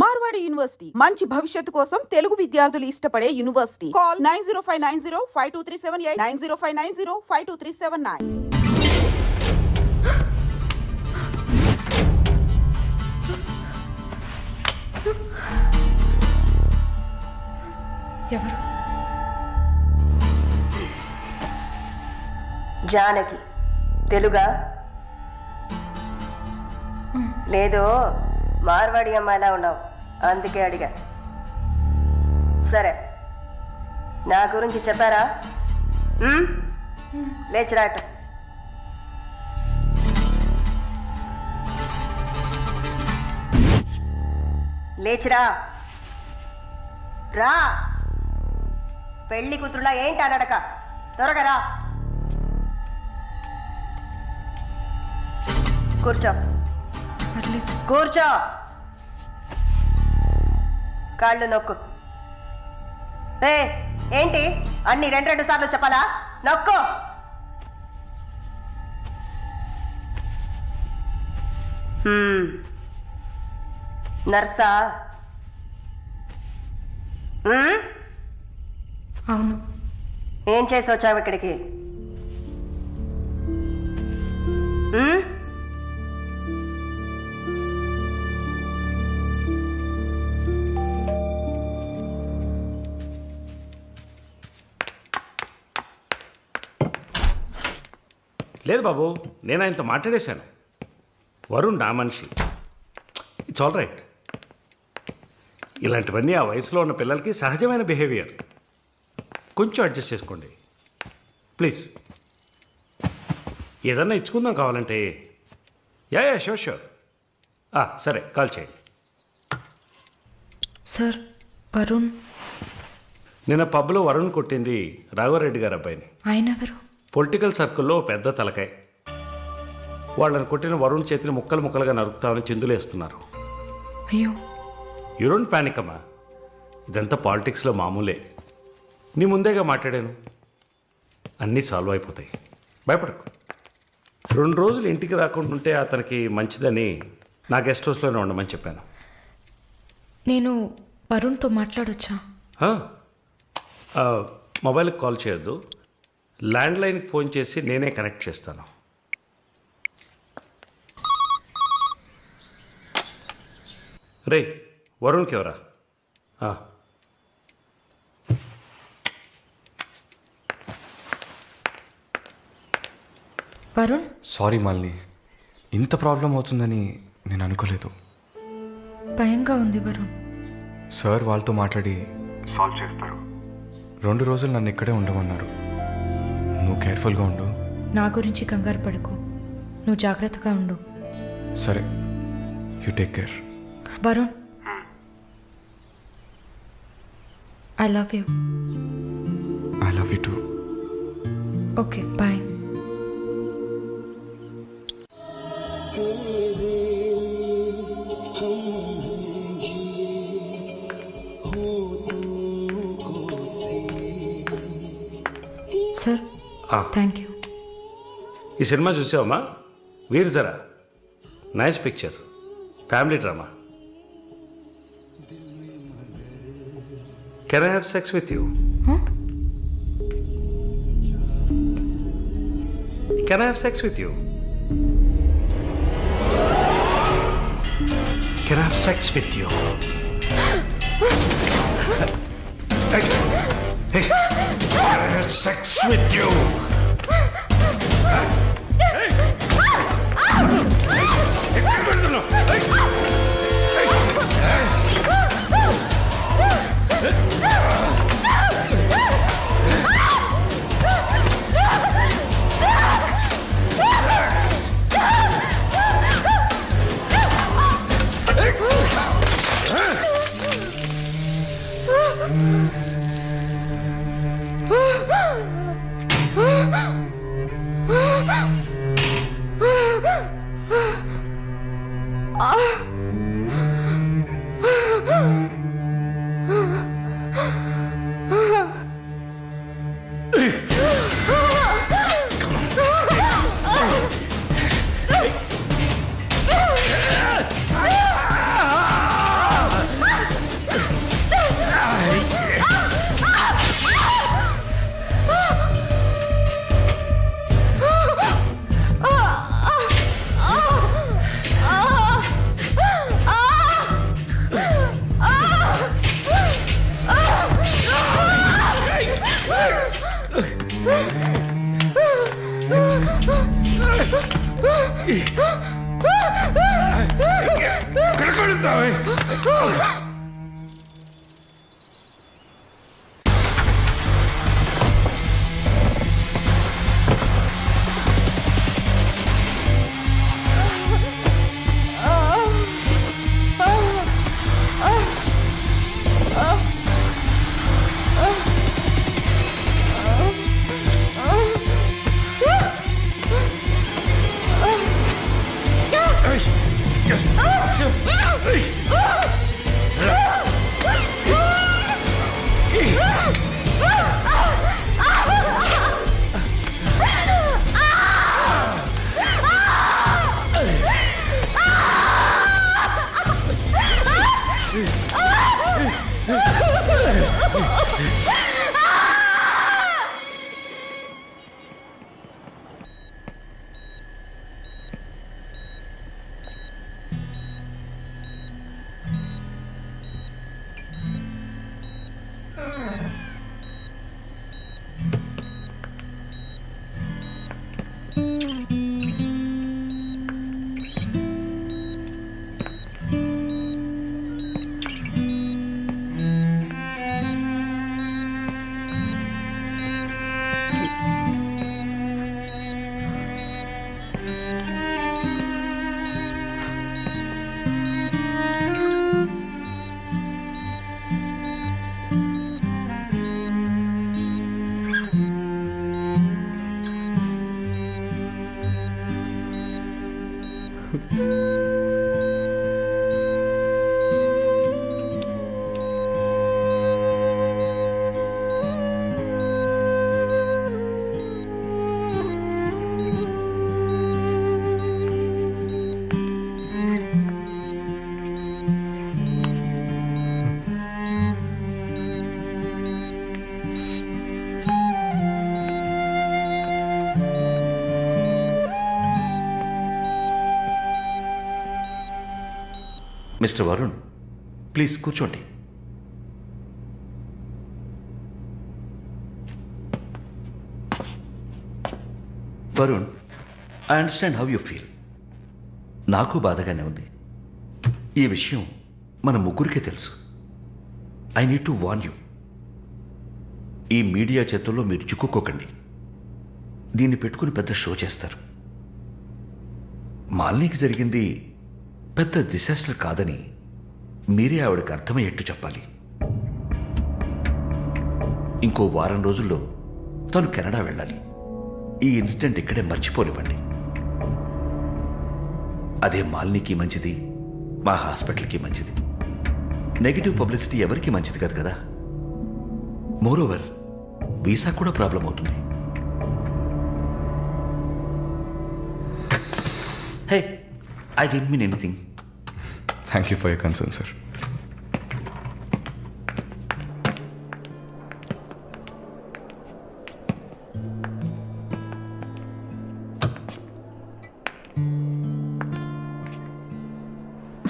Marwadi university మంచి భవిష్యత్తు కోసం తెలుగు విద్యార్థులు ఇష్టపడే యూనివర్సిటీ. కాల్ 9059052378 9059052379. ఎవరు? జానకి. తెలుగా? లేదు, మార్వాడి అమ్మాయిలా ఉన్నావు, అందుకే అడిగా. సరే, నా గురించి చెప్పారా? లేచిరాట. లేచిరా, రా. పెళ్లి కూతురులా ఏంటి అనడక, త్వరగా రా. కూర్చో, కూర్చో. కాళ్ళు నొక్కు. ఏంటి అన్ని రెండు సార్లు చెప్పాలా? నొక్కు. నర్సా? అవును. ఏం చేసి వచ్చావు ఇక్కడికి? లేదు బాబు, నేను ఆయనతో మాట్లాడేశాను. వరుణ్ నా మనిషి. It's all right. ఇలాంటివన్నీ ఆ వయసులో ఉన్న పిల్లలకి సహజమైన బిహేవియర్. కొంచెం అడ్జస్ట్ చేసుకోండి ప్లీజ్. ఏదన్నా ఇచ్చుకుందాం కావాలంటే. Yeah sure sure. సరే, కాల్ చేయండి. సార్, వరుణ్. నిన్న పబ్లో వరుణ్ కొట్టింది రాఘవరెడ్డి గారి అబ్బాయిని. ఆయన ఎవరు? పొలిటికల్ సర్కిల్లో పెద్ద తలకాయ. వాళ్ళని కొట్టిన వరుణ్ చేతిని ముక్కలు ముక్కలుగా నరుకుతామని చిందులేస్తున్నారు. అయ్యో. యూ డోంట్ పానిక్ అమ్మా, ఇదంతా పాలిటిక్స్లో మామూలే. నీ ముందేగా మాట్లాడాను, అన్నీ సాల్వ్ అయిపోతాయి, భయపడకు. 2 రోజులు ఇంటికి రాకుండా ఉంటే అతనికి మంచిదని నా గెస్ట్ హౌస్లోనే ఉండమని చెప్పాను. నేను వరుణ్తో మాట్లాడొచ్చా? మొబైల్కి కాల్ చేయొద్దు, ల్యాండ్లైన్కి ఫోన్ చేసి నేనే కనెక్ట్ చేస్తాను. రే, వరుణ్కి ఎవరా? వరుణ్. సారీ మాలిని, ఇంత ప్రాబ్లం అవుతుందని నేను అనుకోలేదు. భయంగా ఉంది వరుణ్. సార్ వాళ్ళతో మాట్లాడి సాల్వ్ చేస్తారు. 2 రోజులు నన్ను ఇక్కడే ఉండమన్నారు. నువ్వు కేర్ఫుల్గా ఉండు. నా గురించి కంగారు పడకు, నువ్వు జాగ్రత్తగా ఉండు. సరే, you take care. Varun, I love you. I love you too. Okay, bye. Sir, thank you. ఈ సినిమా చూసావమ్మా? Veer Zaara. Nice picture, family drama. Can I have sex with you? Can I have sex with you? Can I have sex with you? Can I have sex with you? Mister Varun, please కూర్చోండి. Varun, I understand how you feel. నాకు బాధగానే ఉంది. ఈ విషయం మన ముగ్గురికే తెలుసు. I need to warn you. ఈ media చేతుల్లో మీరు చిక్కుకోకండి. దీన్ని పెట్టుకుని పెద్ద షో చేస్తారు. మాలినికి జరిగింది పెద్ద డిసాస్టర్ కాదని మీరే ఆవిడకి అర్థమయ్యేట్టు చెప్పాలి. ఇంకో వారం రోజుల్లో తను కెనడా వెళ్ళాలి. ఈ ఇన్సిడెంట్ ఇక్కడే మర్చిపోనివ్వండి. అదే మాలినికి మంచిది, మా హాస్పిటల్కి మంచిది. నెగిటివ్ పబ్లిసిటీ ఎవరికి మంచిది కాదు కదా. మోరోవర్ వీసా కూడా ప్రాబ్లం అవుతుంది. Hey, I don't mean anything. Thank you for your concern sir.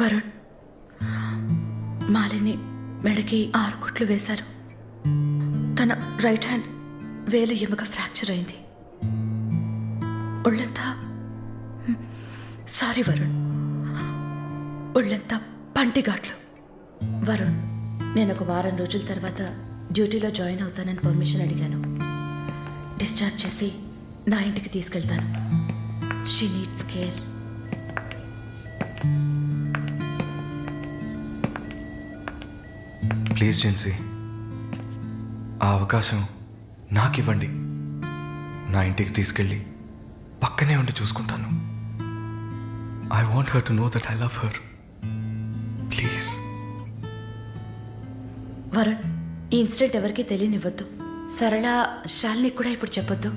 Varun, Malini మెడకి 6 కుట్లు వేశారు. తన రైట్ హ్యాండ్ వేలు ఎముక ఫ్రాక్చర్ అయింది. ఒళ్ళంతా సారీ వరుణ్, ఒళ్ళంతా పంటిగాట్లు. వరుణ్, నేను ఒక వారం రోజుల తర్వాత డ్యూటీలో జాయిన్ అవుతానని పర్మిషన్ అడిగాను. డిశ్చార్జ్ చేసి నా ఇంటికి తీసుకెళ్తాను. She needs care. Please Jincy, ఆ అవకాశం నాకు ఇవ్వండి. నా ఇంటికి తీసుకెళ్ళి పక్కనే ఉండి చూసుకుంటాను. I want her to know that I love her. Please. Varun, ఈ ఇన్సిడెంట్ ఎవరికీ తెలియనివ్వద్దు. సరళ, శాలిని కూడా ఇప్పుడు చెప్పొద్దు.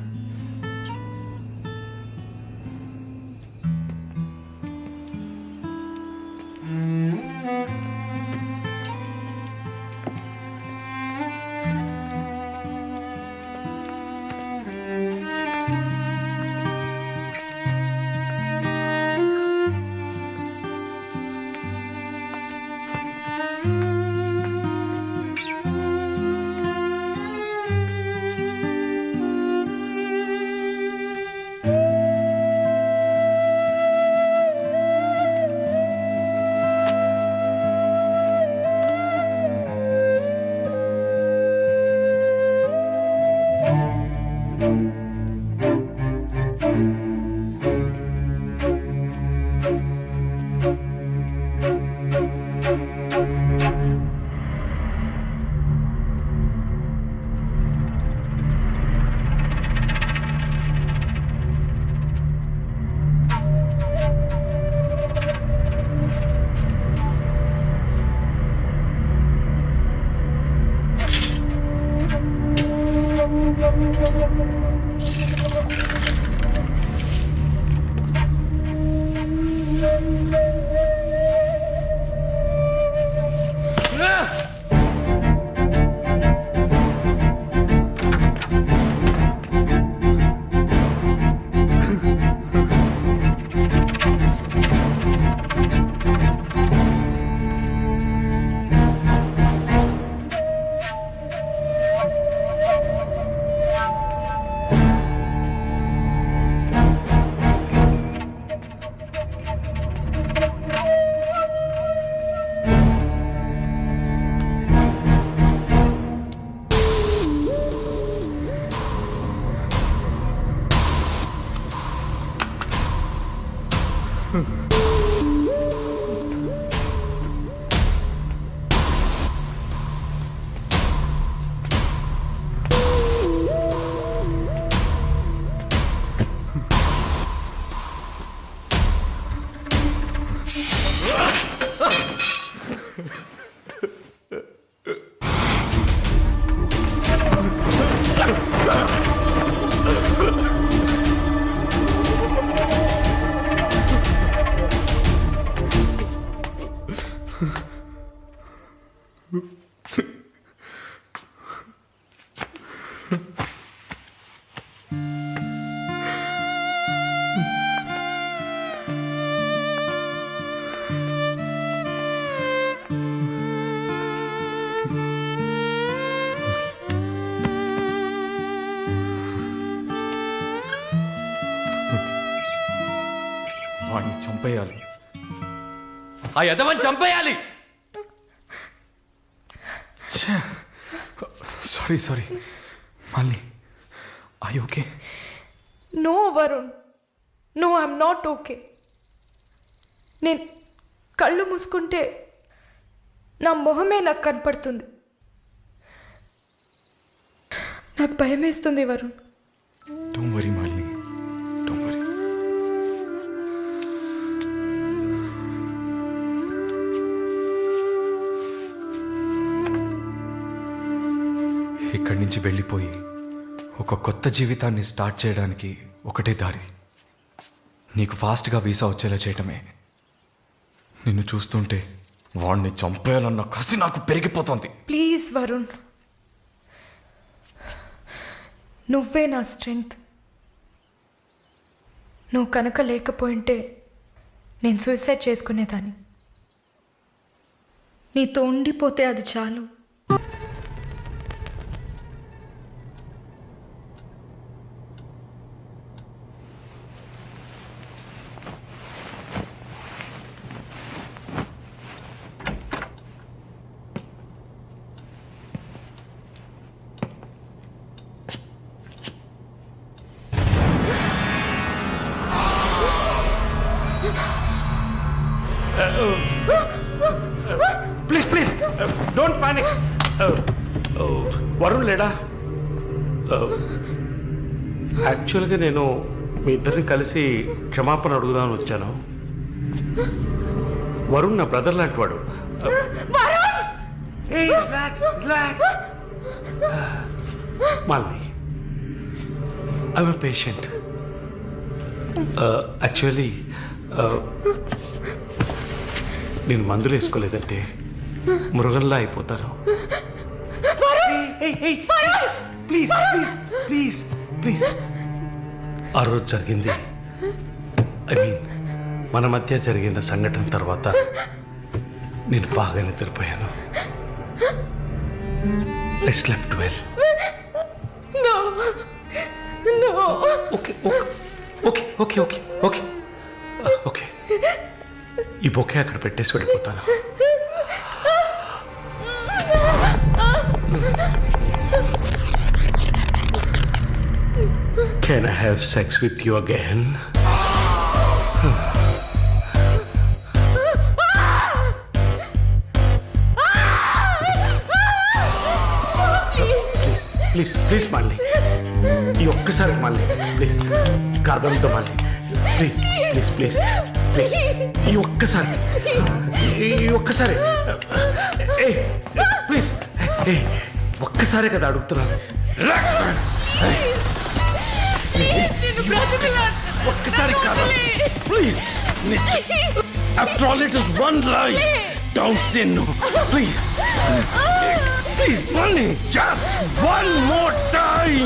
వాడిని చంపేయాలి, ఆ యదవని చంపేయాలి. సారీ మళ్ళీ I okay? No Varun, no I'm not okay. నేను కళ్ళు మూసుకుంటే నా మొహమే నాకు కనపడుతుంది. నాకు భయం వేస్తుంది Varun. Don't worry Malini, don't worry. ఇక్కడి నుంచి వెళ్ళిపోయి ఒక కొత్త జీవితాన్ని స్టార్ట్ చేయడానికి ఒకటే దారి, నీకు ఫాస్ట్గా వీసా వచ్చేలా చేయటమే. నిన్ను చూస్తుంటే వాడిని చంపేయాలన్న కసి నాకు పెరిగిపోతుంది. ప్లీజ్ వరుణ్, నువ్వే నా స్ట్రెంగ్త్. నువ్వు కనుక లేకపోయింటే నేను సూసైడ్ చేసుకునేదాన్ని. నీతో ఉండిపోతే అది చాలు. Please don't panic. వరుణ్ లేడా? యాక్చువల్గా నేను మీ ఇద్దరిని కలిసి క్షమాపణ అడుగుదామని వచ్చాను. వరుణ్ నా బ్రదర్ లాంటి వాడు. Malini, I'm a patient. Actually నేను మందులు వేసుకోలేదంటే మృగంలా అయిపోతాను. Please please please please. ఆ రోజు జరిగింది, ఐ మీన్ మన మధ్య జరిగిన సంఘటన తర్వాత నేను బాగా నిద్రపోయాను. I slept well. Okay okay okay okay okay okay. ఈ బొకే అక్కడ పెట్టేసి వెళ్ళిపోతాను. Can I have sex with you again? Please please మళ్ళీ ఈ ఒక్కసారి మళ్ళీ ప్లీజ్ కాదంతో మళ్ళీ ప్లీజ్ ప్లీజ్ ప్లీజ్ ప్లీజ్ ఈ ఒక్కసారి ప్లీజ్ ఒక్కసారే కదా అడుగుతున్నాను. రిలాక్స్. ఒక్కసారి కాదు please after all it is one life don't say no please please Bunny just one more time